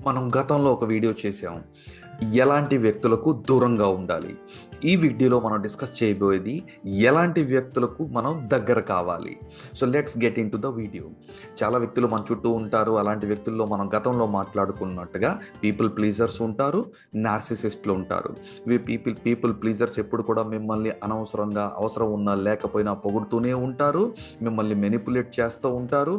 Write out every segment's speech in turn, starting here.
మనం గతంలో ఒక వీడియో చేసాం. ఎలాంటి వ్యక్తులకు దూరంగా ఉండాలి. ఈ వీడియోలో మనం డిస్కస్ చేయబోయేది ఎలాంటి వ్యక్తులకు మనం దగ్గర కావాలి. So let's get into the video. చాలా వ్యక్తులు మన చుట్టూ ఉంటారు. అలాంటి వ్యక్తుల్లో మనం గతంలో మాట్లాడుకున్నట్టుగా పీపుల్ ప్లీజర్స్ ఉంటారు, నార్సిసిస్టులు ఉంటారు. పీపుల్ ప్లీజర్స్ ఎప్పుడు కూడా మిమ్మల్ని అనవసరంగా అవసరం ఉన్నా లేకపోయినా పొగుడుతూనే ఉంటారు, మిమ్మల్ని మెనిపులేట్ చేస్తూ ఉంటారు.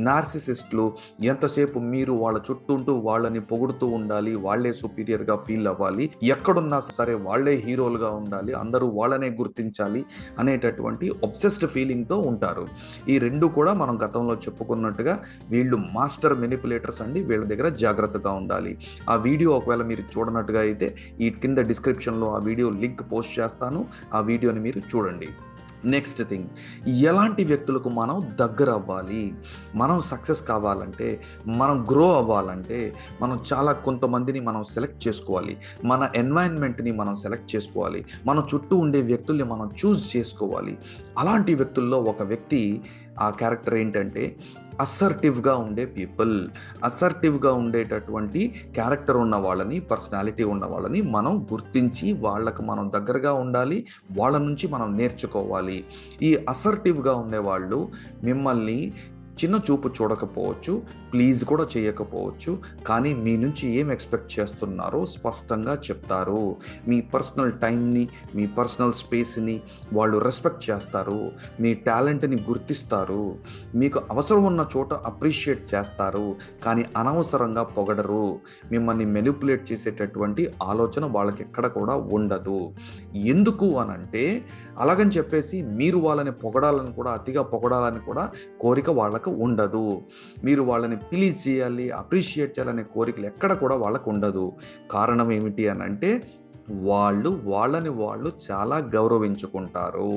నార్సిసిస్టులు ఎంతసేపు మీరు వాళ్ళ చుట్టూ ఉంటూ వాళ్ళని పొగుడుతూ ఉండాలి, వాళ్ళే సుపీరియర్గా ఫీల్ అవ్వాలి, ఎక్కడున్నా సరే వాళ్ళే హీరోలుగా ఉండాలి, అందరూ వాళ్ళనే గుర్తించాలి అనేటటువంటి ఒబ్సెస్డ్ ఫీలింగ్తో ఉంటారు. ఈ రెండు కూడా మనం గతంలో చెప్పుకున్నట్టుగా వీళ్ళు మాస్టర్ మెనిపులేటర్స్ అండి. వీళ్ళ దగ్గర జాగ్రత్తగా ఉండాలి. ఆ వీడియో ఒకవేళ మీరు చూడనట్టుగా అయితే ఈ కింద డిస్క్రిప్షన్లో ఆ వీడియో లింక్ పోస్ట్ చేస్తాను. ఆ వీడియోని మీరు చూడండి. నెక్స్ట్ థింగ్, ఎలాంటి వ్యక్తులకు మనం దగ్గర అవ్వాలి. మనం సక్సెస్ కావాలంటే, మనం గ్రో అవ్వాలంటే మనం చాలా కొంతమందిని మనం సెలెక్ట్ చేసుకోవాలి. మన ఎన్వైరన్మెంట్ని మనం సెలెక్ట్ చేసుకోవాలి. మన చుట్టూ ఉండే వ్యక్తుల్ని మనం చూస్ చేసుకోవాలి. అలాంటి వ్యక్తుల్లో ఒక వ్యక్తి, ఆ క్యారెక్టర్ ఏంటంటే అసర్టివ్గా ఉండే పీపుల్. అసర్టివ్గా ఉండేటటువంటి క్యారెక్టర్ ఉన్న వాళ్ళని, పర్సనాలిటీ ఉన్న వాళ్ళని మనం గుర్తించి వాళ్ళకు మనం దగ్గరగా ఉండాలి. వాళ్ళ నుంచి మనం నేర్చుకోవాలి. ఈ అసర్టివ్గా ఉండేవాళ్ళు మిమ్మల్ని చిన్న చూపు చూడకపోవచ్చు, ప్లీజ్ కూడా చేయకపోవచ్చు, కానీ మీ నుంచి ఏం ఎక్స్పెక్ట్ చేస్తున్నారో స్పష్టంగా చెప్తారు. మీ పర్సనల్ టైంని, మీ పర్సనల్ స్పేస్ని వాళ్ళు రెస్పెక్ట్ చేస్తారు. మీ టాలెంట్ని గుర్తిస్తారు. మీకు అవసరం ఉన్న చోట అప్రిషియేట్ చేస్తారు, కానీ అనవసరంగా పొగడరు. మిమ్మల్ని మెనిపులేట్ చేసేటటువంటి ఆలోచన వాళ్ళకి ఎక్కడ కూడా ఉండదు. ఎందుకు అనంటే, అలాగని చెప్పేసి మీరు వాళ్ళని పొగడాలని కూడా, అతిగా పొగడాలని కూడా కోరిక వాళ్ళకు ఉండదు. మీరు వాళ్ళని ప్లీజ్ చేయాలి, అప్రిషియేట్ చేయాలనే కోరికలు ఎక్కడ కూడా వాళ్ళకు ఉండదు. కారణం ఏమిటి అనంటే, వాళ్ళని వాళ్ళు చాలా గౌరవించుకుంటారు.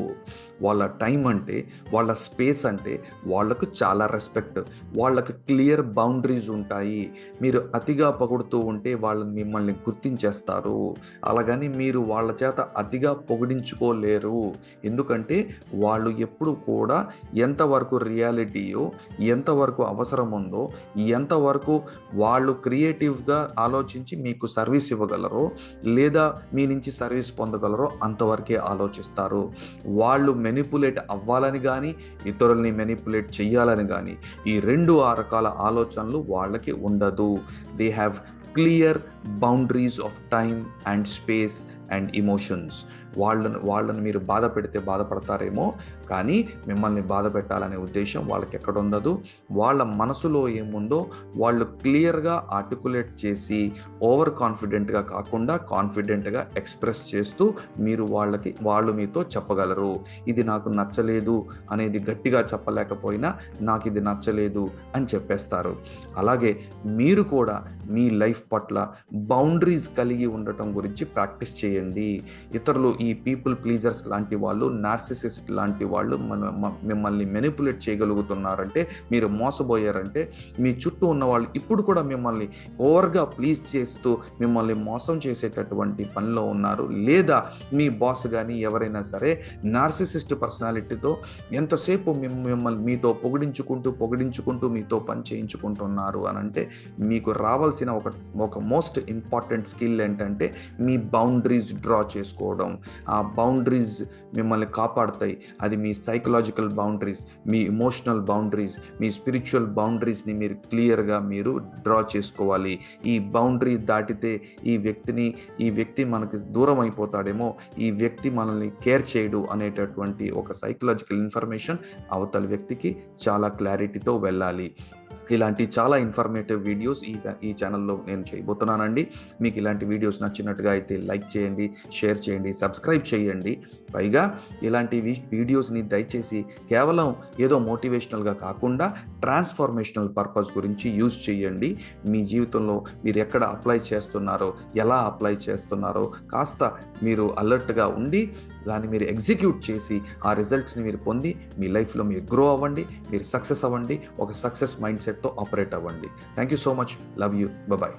వాళ్ళ టైం అంటే, వాళ్ళ స్పేస్ అంటే వాళ్ళకు చాలా రెస్పెక్ట్. వాళ్ళకు క్లియర్ బౌండరీస్ ఉంటాయి. మీరు అతిగా పొగుడుతూ ఉంటే వాళ్ళు మిమ్మల్ని గుర్తించేస్తారు. అలాగని మీరు వాళ్ళ చేత అతిగా పొగిడించుకోలేరు. ఎందుకంటే వాళ్ళు ఎప్పుడు కూడా ఎంతవరకు రియాలిటీయో, ఎంతవరకు అవసరం ఉందో, ఎంతవరకు వాళ్ళు క్రియేటివ్గా ఆలోచించి మీకు సర్వీస్ ఇవ్వగలరో, లేదా మీ నుంచి సర్వీస్ పొందగలరో అంతవరకే ఆలోచిస్తారు. వాళ్ళు మెనిపులేట్ అవ్వాలని కానీ, ఇతరుల్ని మెనిపులేట్ చెయ్యాలని కానీ, ఈ ఆ రకాల ఆలోచనలు వాళ్ళకి ఉండదు. They have clear boundaries of time and space and emotions. వాళ్ళని మీరు బాధ పెడితే బాధపడతారేమో, కానీ మిమ్మల్ని బాధ పెట్టాలనే ఉద్దేశం వాళ్ళకి ఎక్కడ ఉండదు. వాళ్ళ మనసులో ఏముందో వాళ్ళు క్లియర్గా ఆర్టికులేట్ చేసి, ఓవర్ కాన్ఫిడెంట్గా కాకుండా కాన్ఫిడెంట్గా ఎక్స్ప్రెస్ చేస్తూ వాళ్ళు మీతో చెప్పగలరు. ఇది నాకు నచ్చలేదు అనేది గట్టిగా చెప్పలేకపోయినా, నాకు ఇది నచ్చలేదు అని చెప్పేస్తారు. అలాగే మీరు కూడా మీ లైఫ్ పట్ల బౌండరీస్ కలిగి ఉండటం గురించి ప్రాక్టీస్ చేయండి. ఇతరులు, ఈ పీపుల్ ప్లీజర్స్ లాంటి వాళ్ళు, నార్సిసిస్ట్ లాంటి వాళ్ళు మిమ్మల్ని మెనిపులేట్ చేయగలుగుతున్నారంటే, మీరు మోసపోయారంటే, మీ చుట్టూ ఉన్న వాళ్ళు ఇప్పుడు కూడా మిమ్మల్ని ఓవర్గా ప్లీజ్ చేస్తూ మిమ్మల్ని మోసం చేసేటటువంటి పనిలో ఉన్నారు. లేదా మీ బాస్ కానీ ఎవరైనా సరే నార్సిసిస్ట్ పర్సనాలిటీతో ఎంతసేపు మిమ్మల్ని మీతో పొగిడించుకుంటూ మీతో పని చేయించుకుంటున్నారు అనంటే, మీకు రావాల్సిన ఒక మోస్ట్ ఇంపార్టెంట్ స్కిల్ ఏంటంటే మీ బౌండరీస్ డ్రా చేసుకోవడం. ఆ బౌండరీస్ మిమ్మల్ని కాపాడుతాయి. అది మీ సైకలాజికల్ బౌండరీస్, మీ ఇమోషనల్ బౌండరీస్, మీ స్పిరిచువల్ బౌండరీస్ని మీరు క్లియర్గా డ్రా చేసుకోవాలి. ఈ బౌండరీ దాటితే ఈ వ్యక్తి మనకి దూరం అయిపోతాడేమో, ఈ వ్యక్తి మనల్ని కేర్ చేయడు అనేటటువంటి ఒక సైకలాజికల్ ఇన్ఫర్మేషన్ అవతల వ్యక్తికి చాలా క్లారిటీతో వెళ్ళాలి. ఇలాంటి చాలా ఇన్ఫర్మేటివ్ వీడియోస్ ఈ ఛానల్లో నేను చేయబోతున్నానండి. మీకు ఇలాంటి వీడియోస్ నచ్చినట్టుగా అయితే లైక్ చేయండి, షేర్ చేయండి, సబ్స్క్రైబ్ చేయండి. పైగా ఇలాంటి వీడియోస్ని దయచేసి కేవలం ఏదో మోటివేషనల్గా కాకుండా ట్రాన్స్ఫర్మేషనల్ పర్పస్ గురించి యూజ్ చేయండి. మీ జీవితంలో మీరు ఎక్కడ అప్లై చేస్తున్నారో, ఎలా అప్లై చేస్తున్నారో కాస్త మీరు అలర్ట్గా ఉండి దాన్ని మీరు ఎగ్జిక్యూట్ చేసి ఆ రిజల్ట్స్ని మీరు పొంది మీ లైఫ్లో మీరు గ్రో అవ్వండి, మీరు సక్సెస్ అవ్వండి, ఒక సక్సెస్ మైండ్ సెట్తో ఆపరేట్ అవ్వండి. Thank you so much. Love you. Bye.